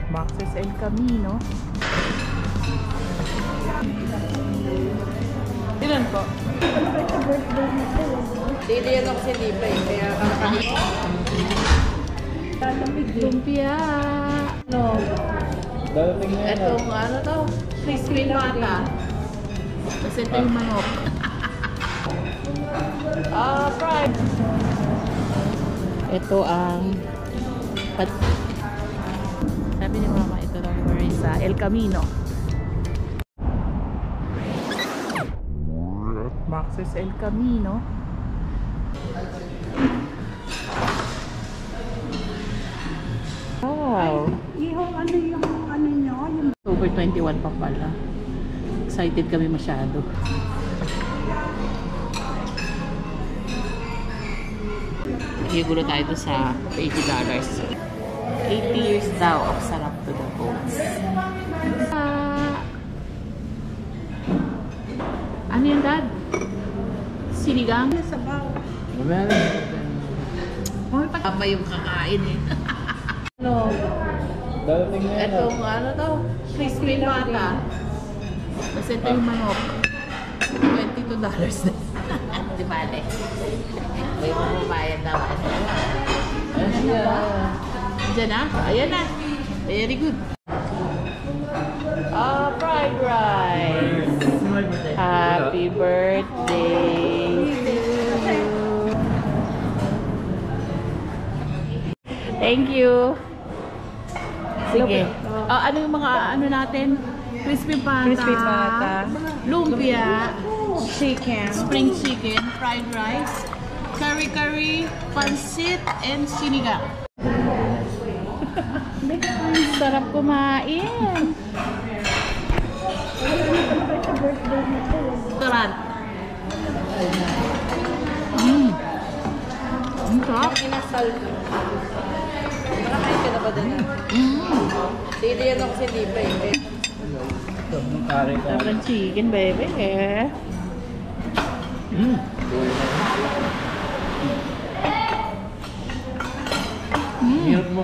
Max's El Camino. Ilan po? Dili yan ako si Libre, kaya Lumpia. No. Dalating na yan. Itong ano to? Crispy pata. Kasi ito yung manok. Fried. Ito ang sabi ni mama, ito daw Marisa, El Camino. Max's El Camino. Wow. Ihong ano yung ano nyo? Yung... October 21 pa pala. Excited kami masyado. Higulo tayo doon sa $80. 80 years daw of sarap to the bones. Ano yan, Dad? Sinigang? Sabaw. Mamaya na. Tama yung kakain eh. Ano? Dalating na yan. Itong ano to? Crispy pata. Kasi ito yung manok. $22 na. Di bale. May mababayad naman. Ayan siya. Diyan na? Ayan na. Very good. Fried rice. Happy birthday to you. Thank you. Sige. Ano yung mga ano natin? Crispy pata. Lumpia. Chicken. Spring chicken. Fried rice. Curry, pancit, and sinigang. Sarap kumain. Sarap. Ang sarap. Inasal. Nakakain ka na ba din? Dili yan ako si Libre. Ang kare ka. Sarap chicken, baby. Hirap mo.